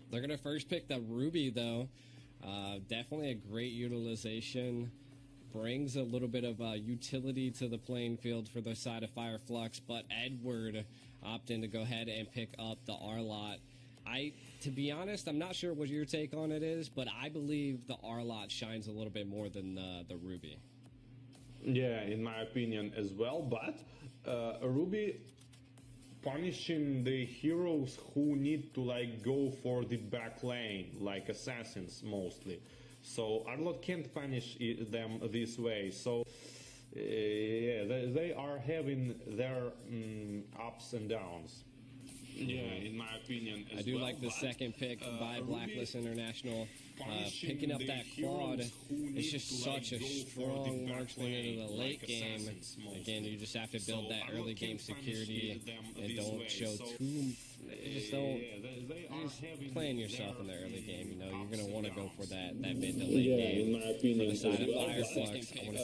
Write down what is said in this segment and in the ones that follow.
They're going to first pick the Ruby, though. Definitely a great utilization. Brings a little bit of utility to the playing field for the side of Fire Flux, but Edward opting to go ahead and pick up the R-Lot. To be honest, I'm not sure what your take on it is, but I believe the R-Lot shines a little bit more than the Ruby. Yeah, in my opinion as well, but Ruby punishing the heroes who need to like go for the back lane, like assassins mostly. So R-Lot can't punish them this way. So yeah, they are having their ups and downs. Yeah, in my opinion as I do well, like the second pick by Blacklist International. Picking up that Claude is just such a strong marksman into the late game. Again, you just have to build that early game security and don't show too. Just playing yourself in the early game. You know, you're going to want to go for that mid to late game. For the side of Fire Flux, I want to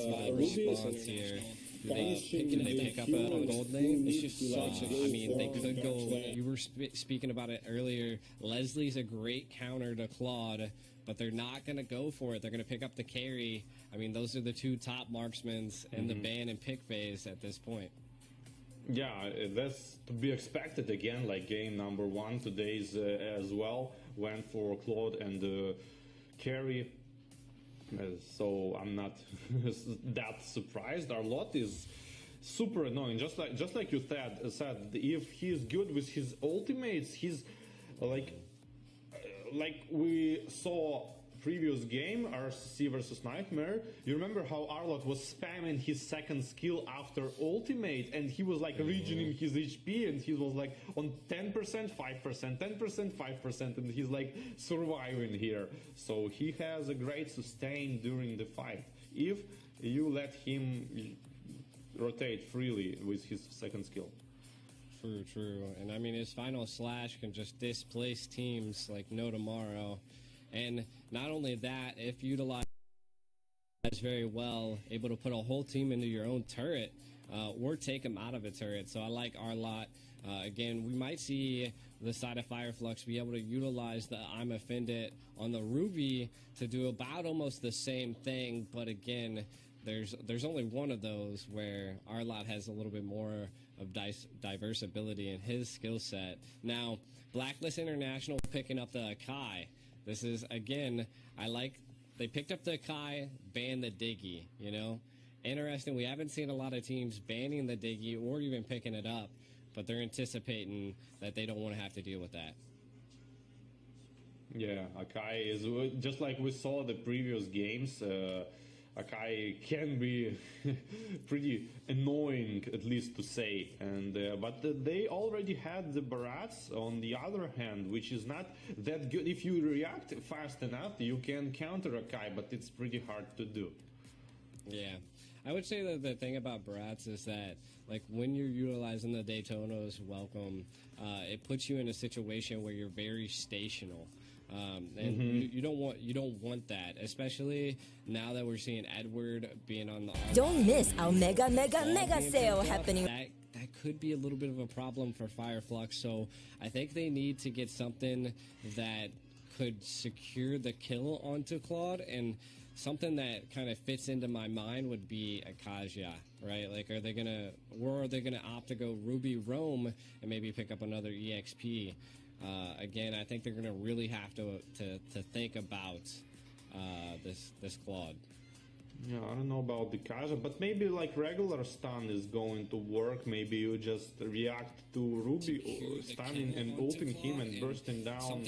see the response here. Do they pick up a gold lane? It's just such a, I mean, they could go, you were speaking about it earlier, Leslie's a great counter to Claude, but they're not going to go for it. They're going to pick up the carry. I mean, those are the two top marksmen in the ban and pick phase at this point. Yeah, that's to be expected again, like game number 1 today's as well, went for Claude and carry. So I'm not that surprised. Our-Lot is super annoying. Just like you said, if he's good with his ultimates, he's like we saw previous game, RCC versus Nightmare. You remember how Our-Lot was spamming his second skill after ultimate, and he was like regening his HP, and he was like on 10%, 5%, 10%, 5%, and he's like surviving here. So he has a great sustain during the fight if you let him rotate freely with his second skill. True. And I mean, his final slash can just displace teams like no tomorrow. And not only that, if utilized very well, able to put a whole team into your own turret or take them out of a turret. So I like R-Lot. Again, we might see the side of Fire Flux be able to utilize the I'm Offended on the Ruby to do about almost the same thing. But again, there's only one of those where R-Lot has a little bit more of diverse ability in his skill set. Now, Blacklist International picking up the Akai. This is, again, they picked up the Kai, banned the Diggy, you know? Interesting, we haven't seen a lot of teams banning the Diggy or even picking it up, but they're anticipating that they don't want to have to deal with that. Yeah, Akai is, just like we saw the previous games, Akai can be pretty annoying, at least to say, and but they already had the Barats on the other hand, which is not that good. If you react fast enough, you can counter Akai, but it's pretty hard to do. Yeah, I would say that the thing about Barats is that, like, when you're utilizing the Daytona's welcome, it puts you in a situation where you're very stational. And you don't want that, especially now that we're seeing Edward being on the. Don't miss our mega sale happening. That could be a little bit of a problem for Fire Flux. So I think they need to get something that could secure the kill onto Claude, and something that kind of fits into my mind would be a Kaja, right? Like, are they gonna opt to go Ruby Roam and maybe pick up another EXP? Again, I think they're going to really have to think about this Claude. Yeah, I don't know about the Kaja, but maybe like regular stun is going to work. Maybe you just react to Ruby stunning and ulting him and bursting down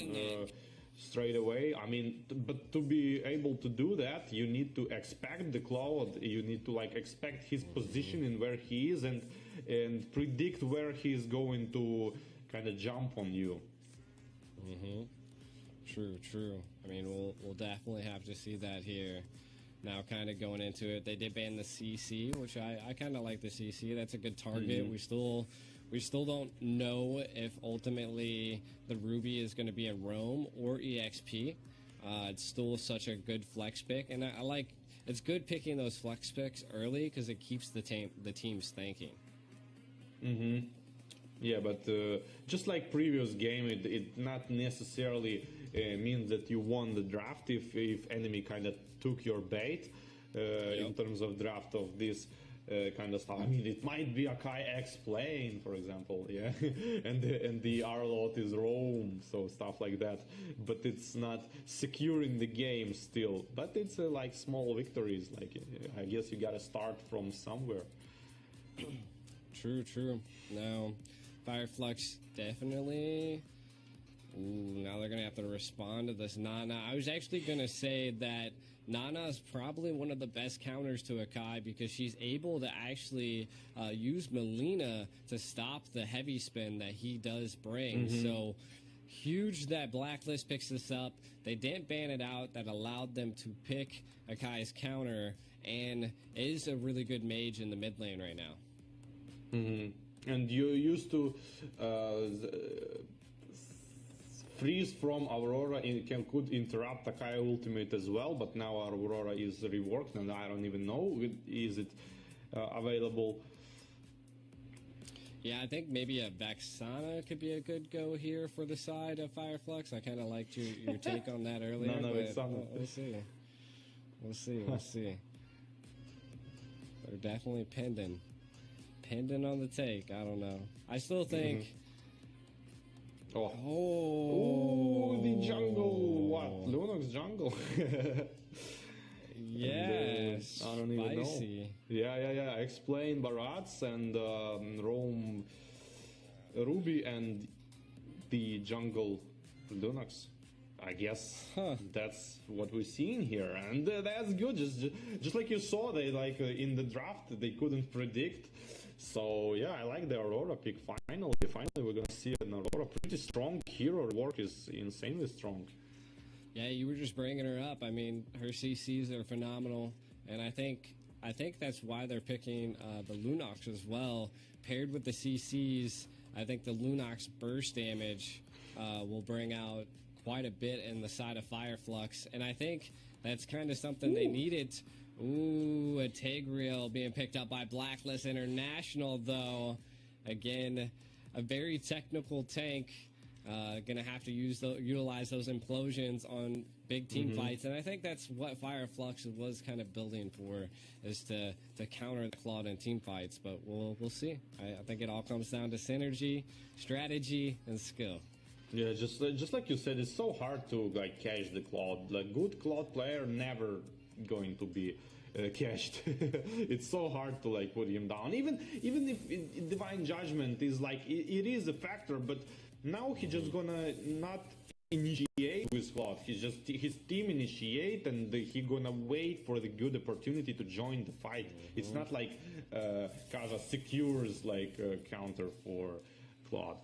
straight away. I mean, but to be able to do that, you need to expect the Claude. You need to like expect his position and where he is, and predict where he's going to kind of jump on you. True. I mean, we'll definitely have to see that here. Now, kind of going into it, they did ban the CC, which I kind of like the CC. That's a good target. We still don't know if ultimately the Ruby is going to be in Roam or EXP. It's still such a good flex pick, and I like. It's good picking those flex picks early because it keeps the teams thinking. Yeah, but just like previous game, it not necessarily means that you won the draft if enemy kind of took your bait in terms of draft of this kind of stuff. I mean, it might be a Kai X plane, for example, yeah, and the R-lot is roam, so stuff like that. But it's not securing the game still. But it's like small victories. Like I guess you gotta start from somewhere. True. Now, Flux definitely. Ooh, now they're gonna have to respond to this Nana. I was actually gonna say that Nana is probably one of the best counters to Akai because she's able to actually use Melina to stop the heavy spin that he does bring. So huge that Blacklist picks this up. They didn't ban it out. That allowed them to pick Akai's counter and is a really good mage in the mid lane right now. And you used to freeze from Aurora could interrupt Akai ultimate as well, but now Aurora is reworked and I don't even know is it available. Yeah, I think maybe a Vexana could be a good go here for the side of Fireflux. I kind of liked your take on that earlier. No, but we'll see. They're definitely pending on the take. I don't know. I still think. Oh, the jungle. What? Lunox jungle? Yes. I don't even know. Yeah. Explain Barats and Rome Ruby and the jungle Lunox. I guess that's what we're seeing here, and that's good. Just like you saw, they in the draft they couldn't predict. So yeah, I like the Aurora pick. Finally, we're gonna see an Aurora pretty strong. Hero work is insanely strong. Yeah, you were just bringing her up. I mean, her CCs are phenomenal, and I think that's why they're picking the Lunox as well. Paired with the CCs, I think the Lunox burst damage will bring out quite a bit in the side of Fireflux, and I think that's kind of something they needed. Ooh, a Tigreal being picked up by Blacklist International, though. Again, a very technical tank. Gonna have to utilize those implosions on big team fights, and I think that's what Fireflux was kind of building for, is to counter the Claude in team fights. But we'll see. I think it all comes down to synergy, strategy, and skill. Yeah, just like you said, it's so hard to catch the Claude. Like good Claude player never going to be cached. It's so hard to put him down. Even if Divine Judgment is it is a factor, but now he just gonna not initiate with Claude. His team initiate and he gonna wait for the good opportunity to join the fight. It's not like Kaza secures counter for Claude.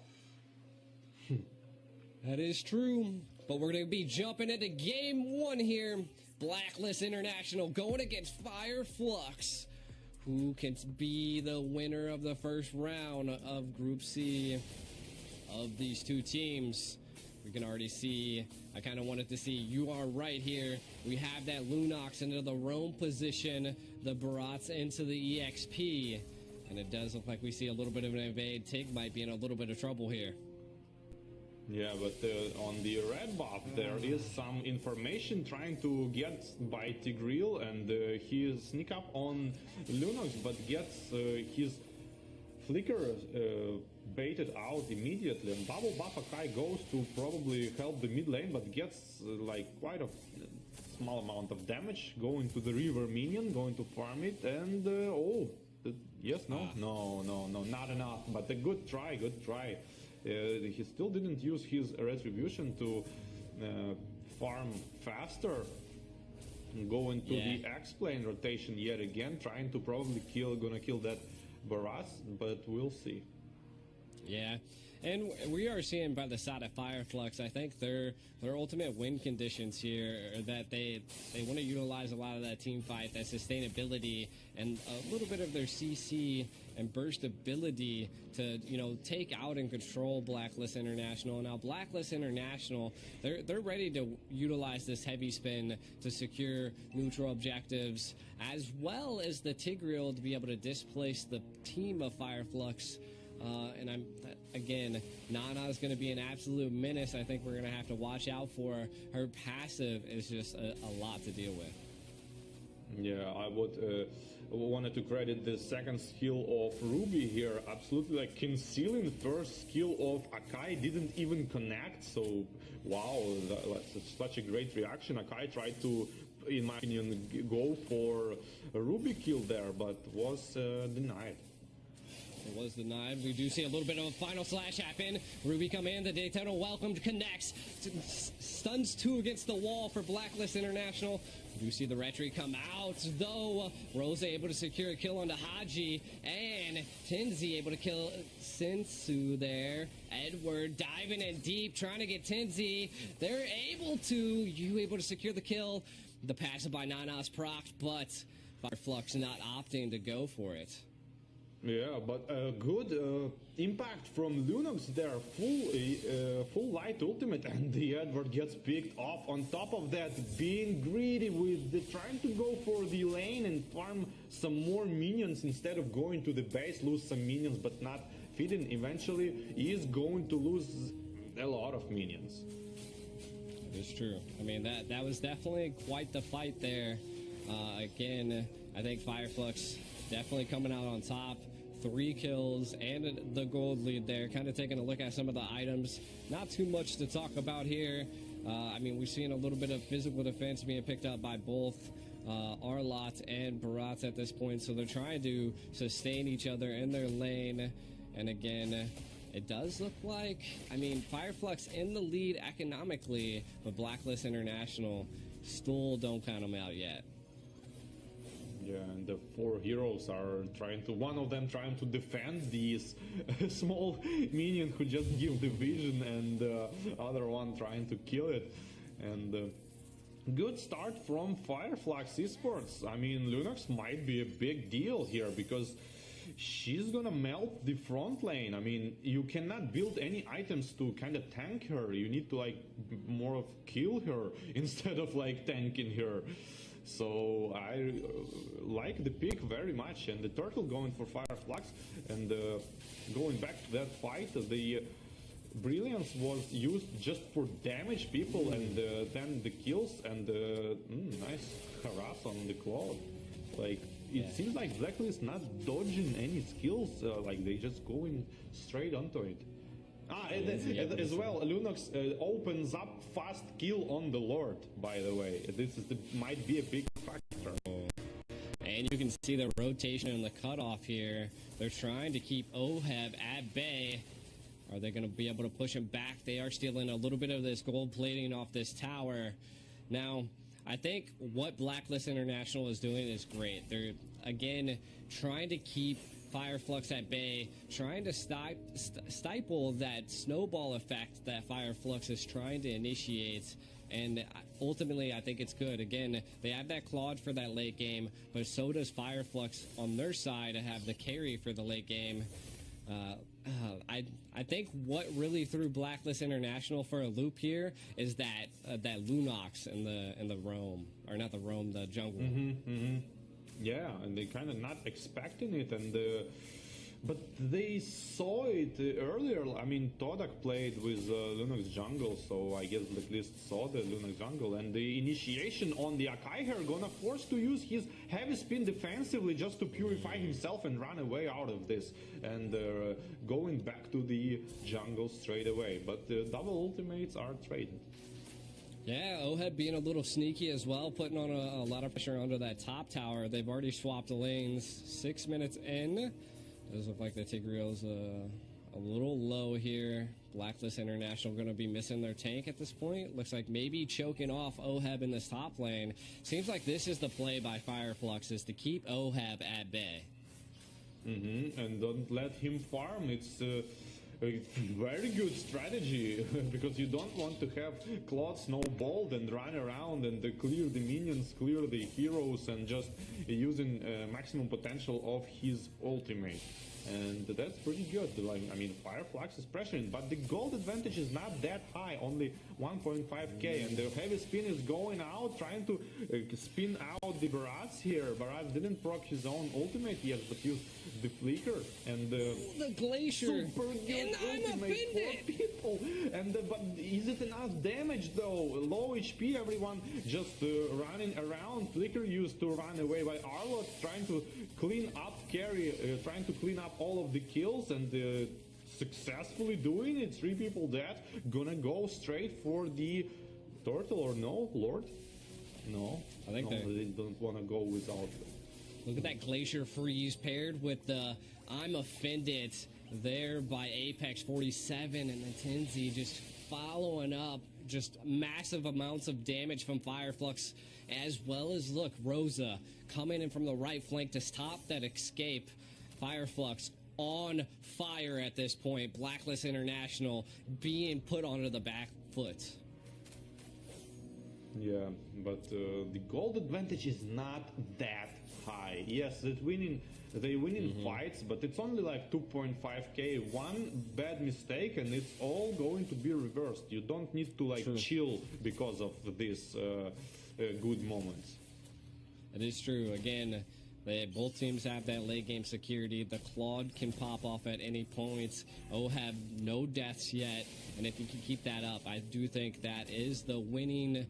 That is true, but we're going to be jumping into game one here. Blacklist International going against Fireflux. Who can be the winner of the first round of Group C of these two teams? We can already see, I kind of wanted to see, you are right here. We have that Lunox into the roam position, the Barats into the EXP. And it does look like we see a little bit of an evade. Tig might be in a little bit of trouble here. Yeah, but on the red buff there is some information trying to get by Tigreal, and he sneak up on Lunox, but gets his flicker baited out immediately, and double buff Akai goes to probably help the mid lane, but gets quite a small amount of damage, going to the river minion, going to farm it, and no, not enough, but a good try. He still didn't use his retribution to farm faster. Go into the X-Plane rotation yet again, trying to probably gonna kill that Baras, but we'll see. Yeah, and we are seeing by the side of Fireflux, I think their ultimate win conditions here are that they want to utilize a lot of that team fight, that sustainability, and a little bit of their CC and burst ability to take out and control Blacklist International. Now Blacklist International, they're ready to utilize this heavy spin to secure neutral objectives, as well as the Tigreal to be able to displace the team of Fireflux And again, Nana is going to be an absolute menace. I think we're going to have to watch out for her passive is just a lot to deal with. Yeah, I would wanted to credit the second skill of Ruby here. Absolutely, like concealing first skill of Akai didn't even connect. So wow, that's such a great reaction. Akai tried to, in my opinion, go for a Ruby kill there, but was denied. It was denied. We do see a little bit of a final slash happen. Ruby come in. The Daytona welcome connects. Stuns 2 against the wall for Blacklist International. We do see the Retry come out, though. Rose able to secure a kill onto Haji. And Tinzy able to kill Sensu there. Edward diving in deep, trying to get Tinzy. They're able to secure the kill. The passive by Nana's procced, but Flux not opting to go for it. Yeah, but good impact from Lunox there, full light ultimate, and the Edward gets picked off. On top of that, being greedy with trying to go for the lane and farm some more minions instead of going to the base, lose some minions, but not feeding. Eventually, he is going to lose a lot of minions. It's true. I mean, that was definitely quite the fight there. Again, I think Fireflux definitely coming out on top. 3 kills and the gold lead there. Kind of taking a look at some of the items. Not too much to talk about here. I mean, we've seen a little bit of physical defense being picked up by both Arlott and Barat at this point. So they're trying to sustain each other in their lane. And again, it does look like, I mean, Fireflux in the lead economically, but Blacklist International still don't count them out yet. Yeah, and the 4 heroes are one of them trying to defend these small minion who just give the vision, and the other one trying to kill it. And good start from Fireflux Esports. I mean, Lunox might be a big deal here because she's gonna melt the front lane. I mean, you cannot build any items to kind of tank her. You need to like more of kill her instead of like tanking her. So I like the pick very much, and the turtle going for Fireflux, and going back to that fight, the brilliance was used just for damage people, and then the kills, and nice harass on the Cloud. Like it seems like Blacklist not dodging any skills, like they just going straight onto it. As well, Lunox opens up fast kill on the Lord, by the way. This is might be a big factor. And you can see the rotation and the cutoff here. They're trying to keep Oheb at bay. Are they going to be able to push him back? They are stealing a little bit of this gold plating off this tower. Now, I think what Blacklist International is doing is great. They're, again, trying to keep Fireflux at bay, trying to stifle that snowball effect that Fireflux is trying to initiate, and ultimately I think it's good. Again, they have that Claude for that late game, but so does Fireflux on their side to have the carry for the late game. I think what really threw Blacklist International for a loop here is that Lunox in the roam, or not the roam, the jungle. Yeah, and they kind of not expecting it, and but they saw it earlier. I mean, Todak played with Lunox jungle, so I guess Blacklist saw the Lunox jungle, and the initiation on the Akai here gonna force to use his heavy spin defensively just to purify himself and run away out of this, and going back to the jungle straight away. But the double ultimates are traded. Yeah, Oheb being a little sneaky as well, putting on a lot of pressure under that top tower. They've already swapped the lanes. 6 minutes in. Does look like the Tigreal's a little low here. Blacklist International going to be missing their tank at this point. Looks like maybe choking off Oheb in this top lane. Seems like this is the play by Fireflux, is to keep Oheb at bay. And don't let him farm. It's a very good strategy because you don't want to have Claude snowballed and run around and clear the minions, clear the heroes, and just using maximum potential of his ultimate. And that's pretty good. Like, I mean, Fireflux is pressuring, but the gold advantage is not that high, only 1.5k, and the heavy spin is going out, trying to spin out the Baraz here. Baraz didn't proc his own ultimate yet, but used the flicker and the glacier. Super good ultimate for people. And but is it enough damage though? Low HP, everyone just running around. Flicker used to run away by Arlott, trying to clean up carry, trying to clean up all of the kills and successfully doing it. 3 people dead. Gonna go straight for the turtle or no, Lord? No, I think they don't want to go without. Look at that glacier freeze paired with the I'm offended there by Apex 47, and then Tenzi just following up just massive amounts of damage from Fireflux, as well as, look, Rosa coming in from the right flank to stop that escape. Fireflux on fire at this point. Blacklist International being put onto the back foot. Yeah, but the gold advantage is not that high. Yes, they winning fights, but it's only like 2.5k. One bad mistake and it's all going to be reversed. You don't need to like chill because of this good moments. It is true. Again, both teams have that late game security. The Claude can pop off at any point. have no deaths yet, and if you can keep that up, I do think that is the winning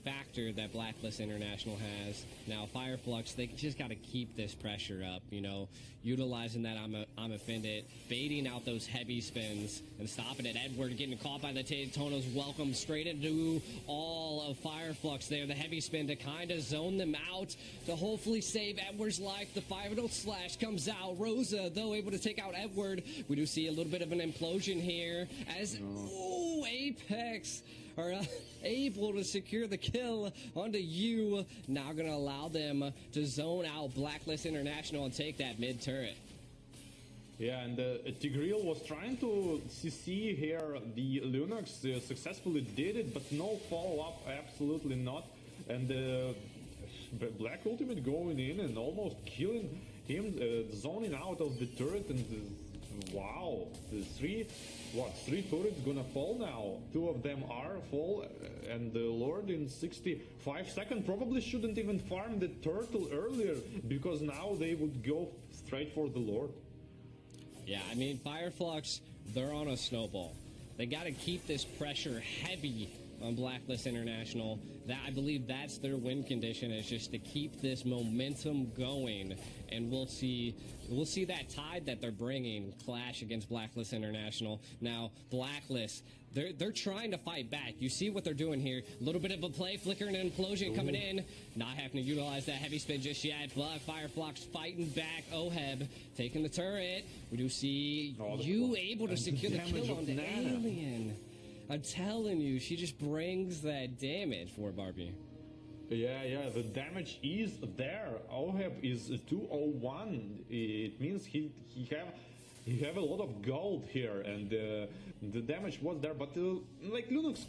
factor that Blacklist International has. Now, Fireflux, they just got to keep this pressure up, you know, utilizing that I'm offended, baiting out those heavy spins and stopping it. Edward getting caught by the Tonos. Welcome straight into all of Fireflux there. The heavy spin to kind of zone them out to hopefully save Edward's life. The final slash comes out. Rosa, though, able to take out Edward. We do see a little bit of an implosion here as, ooh, Apex are able to secure the kill onto you. Now going to allow them to zone out Blacklist International and take that mid turret. Yeah, and Tigreal was trying to CC here. The Linux successfully did it, but no follow-up, absolutely not. And Black Ultimate going in and almost killing him, zoning out of the turret, and wow, the three turrets gonna fall now. 2 of them are fall, and the Lord in 65 seconds probably shouldn't even farm the turtle earlier, because now they would go straight for the Lord. Yeah, I mean, Fireflux, they're on a snowball. They got to keep this pressure heavy on Blacklist International. That, I believe that's their win condition, is just to keep this momentum going, and we'll see that tide that they're bringing clash against Blacklist International. Now, Blacklist, they're trying to fight back. You see what they're doing here. A little bit of a play, flicker and an implosion coming in. Not having to utilize that heavy spin just yet, but Fireflux fighting back. Oheb taking the turret. We do see you able to secure the kill on the alien. I'm telling you, she just brings that damage for Barbie. Yeah, the damage is there. Oheb is 201. It means he have a lot of gold here, and the damage was there. But like Linux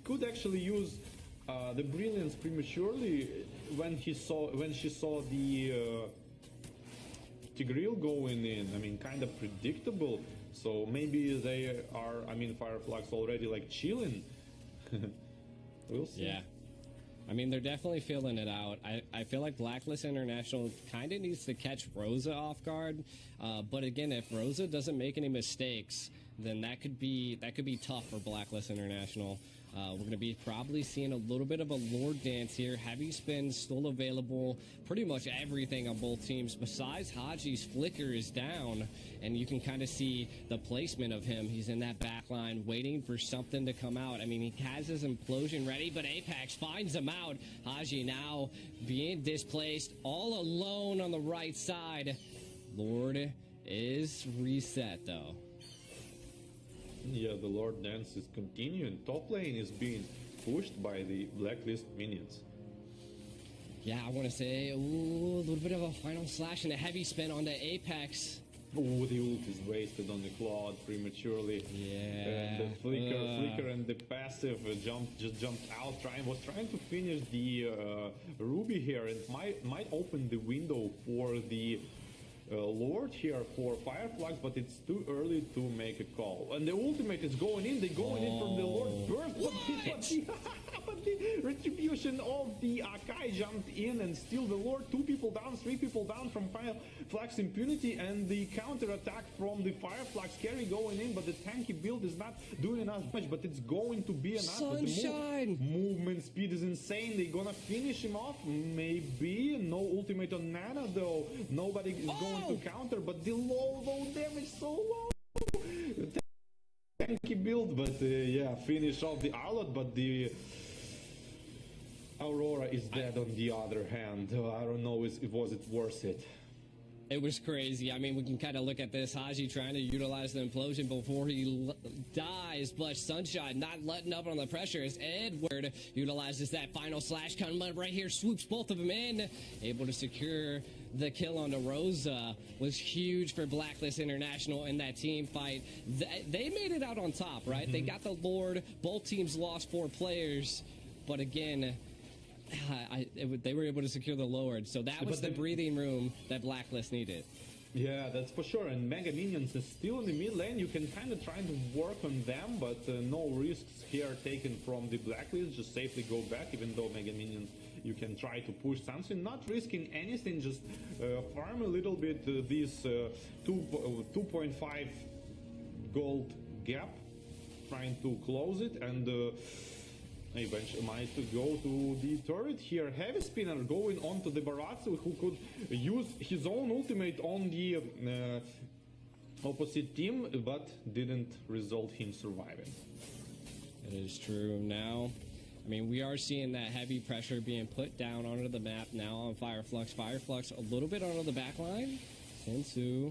could actually use the brilliance prematurely when she saw the Tigreal going in. I mean, kind of predictable. So maybe they are, I mean, Fireflux already like chilling. We'll see. Yeah. I mean, they're definitely feeling it out. I feel like Blacklist International kind of needs to catch Rosa off guard. But again, if Rosa doesn't make any mistakes, then that could be tough for Blacklist International. We're going to be probably seeing a little bit of a Lord dance here. Heavy spins still available. Pretty much everything on both teams. Besides Haji's flicker is down, and you can kind of see the placement of him. He's in that back line waiting for something to come out. I mean, he has his implosion ready, but Apex finds him out. Haji now being displaced all alone on the right side. Lord is reset, though. Yeah, the Lord dance is continuing. Top lane is being pushed by the Blacklist minions. Yeah, I want to say, a little bit of a final slash and a heavy spin onto Apex. Oh, the ult is wasted on the Claude prematurely. Yeah. And the flicker and the passive just jumped out. Was trying to finish the Ruby here, and might open the window for the Lord here for Fireflux, but it's too early to make a call. And the ultimate is going in. They're going in from the Lord burst, but the retribution of the Akai jumped in and still the Lord. 2 people down, 3 people down from Fireflux impunity, and the counter attack from the Fireflux carry going in. But the tanky build is not doing enough damage, but it's going to be enough. Sunshine! Movement speed is insane. They're gonna finish him off. Maybe no ultimate on Nana though. Nobody is going to counter, but the low damage so low. Tanky build, but yeah, finish off the Outlet, but the Aurora is dead on the other hand. I don't know was it worth it. It was crazy. I mean, we can kind of look at this. Haji trying to utilize the implosion before he dies, but Sunshine not letting up on the pressure as Edward utilizes that final slash coming up right here, swoops both of them in, able to secure the kill on the Rosa. Was huge for Blacklist International in that team fight. They made it out on top, right? They got the Lord. Both teams lost 4 players, but again, they were able to secure the Lord, so that was the breathing room that Blacklist needed. Yeah, that's for sure. And Mega Minions is still in the mid lane. You can kind of try to work on them, but no risks here taken from the Blacklist. Just safely go back, even though Mega Minions, you can try to push something, not risking anything, just farm a little bit this 2.5 gold gap, trying to close it, and eventually might go to the turret here. Heavy Spinner going on to the Baratsu, who could use his own ultimate on the opposite team, but didn't result him surviving. It is true. Now, I mean, we are seeing that heavy pressure being put down onto the map now on Fireflux. Fireflux a little bit onto the back line. Sensu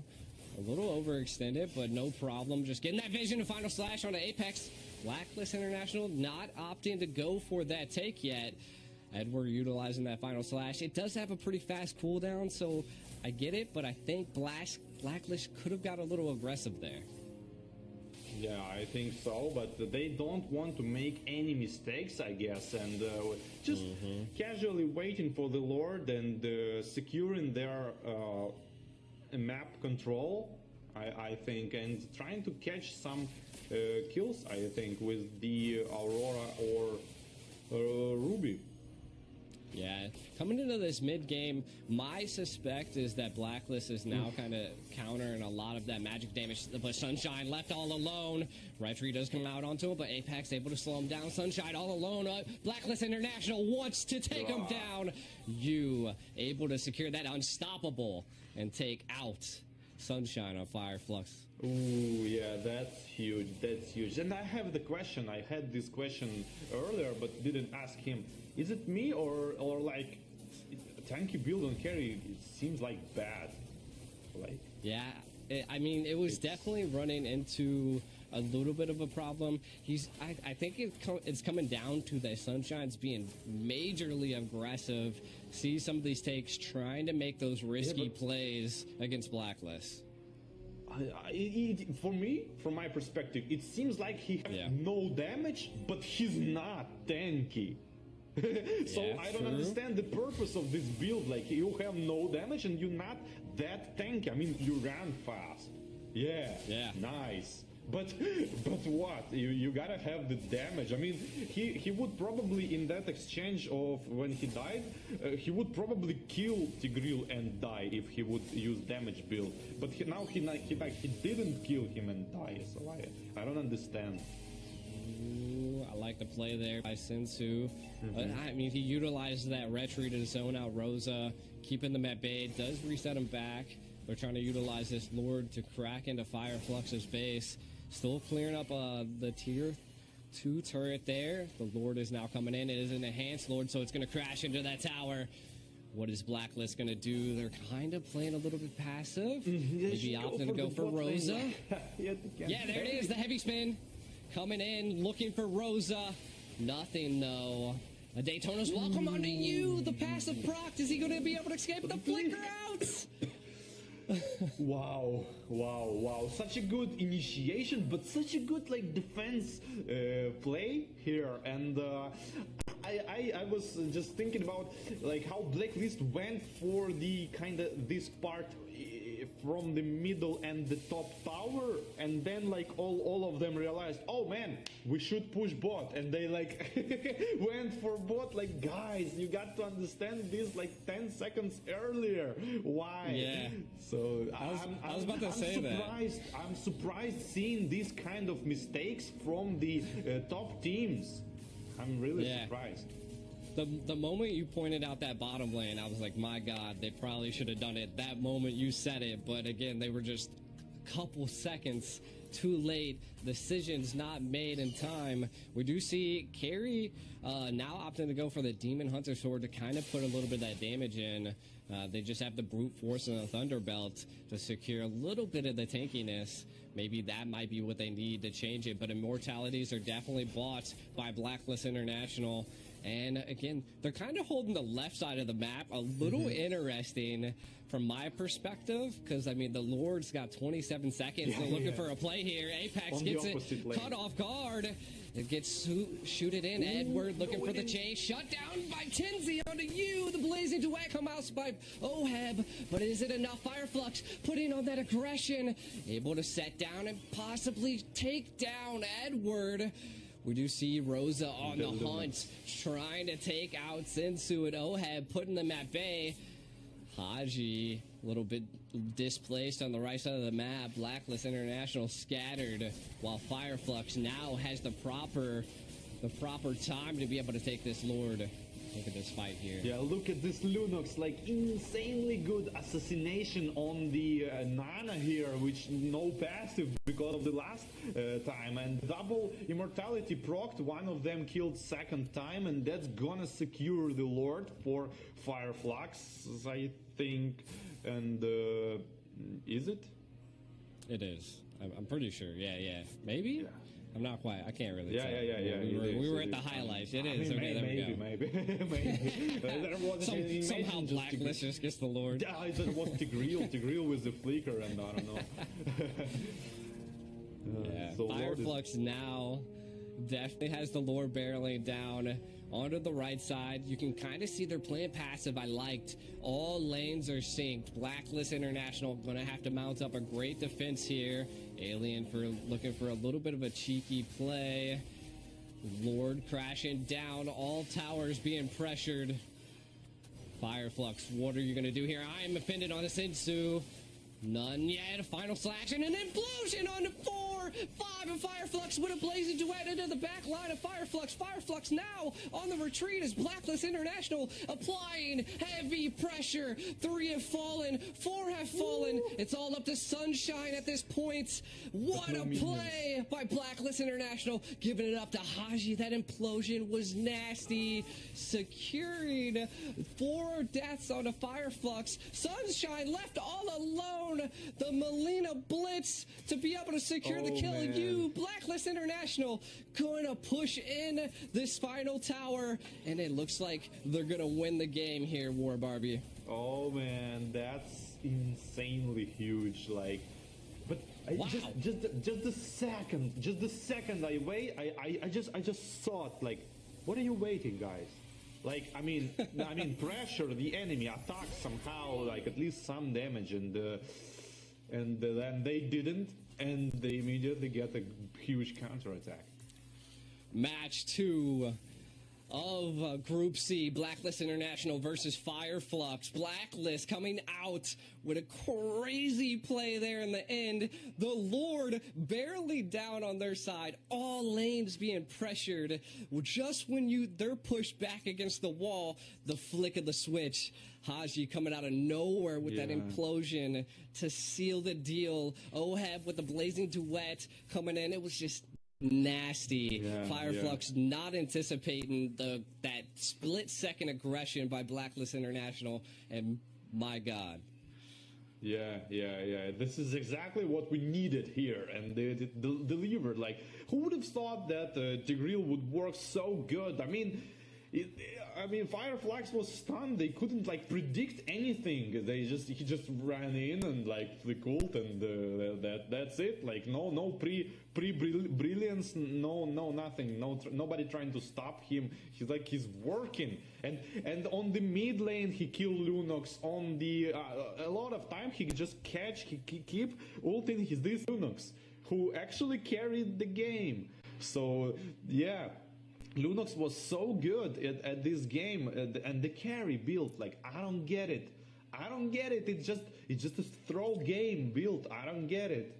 a little overextended, but no problem. Just getting that vision and final slash onto Apex. Blacklist International not opting to go for that take yet. Edward utilizing that final slash. It does have a pretty fast cooldown, so I get it, but I think Blacklist could have got a little aggressive there. Yeah, I think so, but they don't want to make any mistakes, I guess, and just casually waiting for the Lord and securing their map control, I think, and trying to catch some kills, I think, with the Aurora or Ruby. Yeah, coming into this mid-game, my suspect is that Blacklist is now kind of countering a lot of that magic damage, but Sunshine left all alone. Referee does come out onto him, but Apex able to slow him down. Sunshine all alone. Blacklist International wants to take him down. You able to secure that unstoppable and take out Sunshine on Fireflux. Ooh, yeah, that's huge. That's huge. And I have the question. I had this question earlier, but didn't ask him. Is it me or like tanky build on carry? It seems like bad. Like yeah, I mean, it was definitely running into a little bit of a problem. I think it's coming down to the Sunshine's being majorly aggressive. See some of these takes, trying to make those risky plays against Blacklist. For me, from my perspective, it seems like he has no damage, but he's not tanky. So I don't understand the purpose of this build. Like, you have no damage and you're not that tanky. I mean, you ran fast. Yeah. Nice. But what? You gotta have the damage. I mean, he would probably, in that exchange of when he died, he would probably kill Tigreal and die if he would use damage build. But he didn't kill him and die. So I don't understand. Ooh, I like the play there by Sensu. I mean, he utilized that retreat to zone out Rosa, keeping them at bay. Does reset him back. They're trying to utilize this Lord to crack into Fireflux's base. Still clearing up the tier 2 turret there. The Lord is now coming in. It is an enhanced Lord, so it's going to crash into that tower. What is Blacklist going to do? They're kind of playing a little bit passive. Maybe opting to go for Rosa. Yeah, there it is, the heavy spin. Coming in, looking for Rosa. Nothing, though. A Daytona's welcome onto you. The passive proc. Is he going to be able to escape the flicker out? Wow. Such a good initiation, but such a good defense play here. And I was just thinking about how Blacklist went for the this part from the middle and the top tower, and then like all of them realized, oh man, we should push bot, and they like went for bot. Like, guys, you got to understand this like 10 seconds earlier. Why? Yeah. So I was about to say surprised. I'm surprised seeing these kind of mistakes from the top teams. I'm really surprised. The moment you pointed out that bottom lane, I was like, my God, they probably should have done it that moment you said it. But again, they were just a couple seconds too late. Decisions not made in time. We do see Carry now opting to go for the Demon Hunter Sword to kind of put a little bit of that damage in. They just have the Brute Force and the Thunder Belt to secure a little bit of the tankiness. Maybe that might be what they need to change it. But Immortalities are definitely bought by Blacklist International. And again, they're kind of holding the left side of the map. A little interesting from my perspective, because I mean, the Lord's got 27 seconds. They're looking for a play here. Apex gets it cut off guard. It gets shooted in. Edward looking for the chase. Shut down by Tenzi onto you. The blazing duet come out by Oheb. But is it enough? Fireflux putting on that aggression. Able to set down and possibly take down Edward. We do see Rosa on the hunt, trying to take out Sensu and Oheb, putting them at bay. Haji, a little bit displaced on the right side of the map. Blacklist International scattered, while Fireflux now has the proper time to be able to take this Lord. Look at this fight here. Yeah, look at this Lunox, like insanely good assassination on the Nana here, which no passive because of the last time, and double immortality procced. One of them killed second time, and that's gonna secure the Lord for Fireflux, I think. And is it? It is. I'm pretty sure. Yeah. Maybe? Yeah. I'm not quite. I can't really tell. Yeah. We were at the highlights. It is. Okay, there we go. Maybe. There wasn't somehow Blacklist just gets the Lord. Yeah, it was Tigreal with the flicker, and I don't know. So Fireflux now definitely has the Lord barreling down onto the right side. You can kind of see they're playing passive. I liked all lanes are synced. Blacklist International going to have to mount up a great defense here. Alien for looking for a little bit of a cheeky play. Lord crashing down. All towers being pressured. Fireflux, what are you going to do here? I am offended on the Sensu. None yet. A final slash and an implosion on the 4-5, and Fireflux with a blazing duet into the back line of Fireflux. Fireflux now on the retreat as Blacklist International applying heavy pressure. 3 have fallen, 4 have fallen. It's all up to Sunshine at this point. What a play by Blacklist International, giving it up to Haji. That implosion was nasty, securing 4 deaths on the Fireflux. Sunshine left all alone. The Melina Blitz to be able to secure the kill. Man. You, Blacklist International, going to push in this final tower, and it looks like they're going to win the game here, War Barbie. Oh man, that's insanely huge. Like, but wow. just the second I just thought, like, what are you waiting, guys? Like, I mean, pressure the enemy, attack somehow, like at least some damage, and then they didn't, and they immediately get a huge counterattack. Match 2 of Group C, Blacklist International versus Fireflux. Blacklist coming out with a crazy play there in the end. The Lord barely down on their side. All lanes being pressured. Just when they're pushed back against the wall, the flick of the switch. Haji coming out of nowhere with that implosion to seal the deal. Oheb with the blazing duet coming in. It was just nasty. Fireflux not anticipating that split-second aggression by Blacklist International, and my God. Yeah. This is exactly what we needed here, and they delivered. Like, who would have thought that Tigreal would work so good? I mean, I mean, Fireflux was stunned. They couldn't like predict anything. He just ran in and like flick ult, and that's it. Like no brilliance, no nothing. Nobody trying to stop him. He's working. And on the mid lane he killed Lunox. On the a lot of time he just he keep ulting this Lunox, who actually carried the game. So yeah, Lunox was so good at this game, and the carry build, like, I don't get it. It's just a throw game build. I don't get it.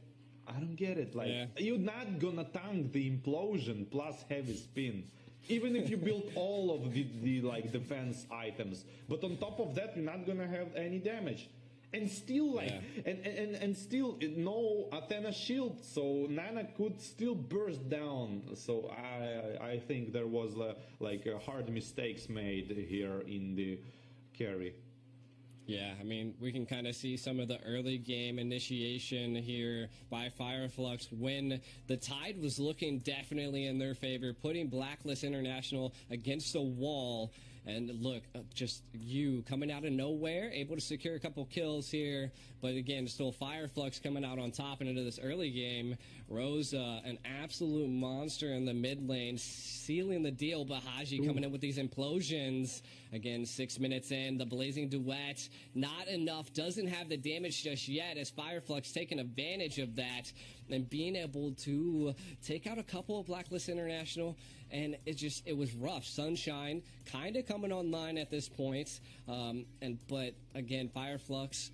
Like, you're not gonna tank the implosion plus heavy spin, even if you build all of the like defense items. But on top of that, you're not gonna have any damage. And still, like, and still no Athena shield, so Nana could still burst down. So I think there was like hard mistakes made here in the carry. Yeah, I mean, we can kind of see some of the early game initiation here by Fireflux when the tide was looking definitely in their favor, putting Blacklist International against the wall. And look, just you coming out of nowhere, able to secure a couple kills here. But again, still Fireflux coming out on top and into this early game. Rosa, an absolute monster in the mid lane, sealing the deal. Bahaji coming in with these implosions. Again, 6 minutes in, the Blazing Duet, not enough, doesn't have the damage just yet, as Fireflux taking advantage of that and being able to take out a couple of Blacklist International. And it was rough. Sunshine kind of coming online at this point. But again, Fireflux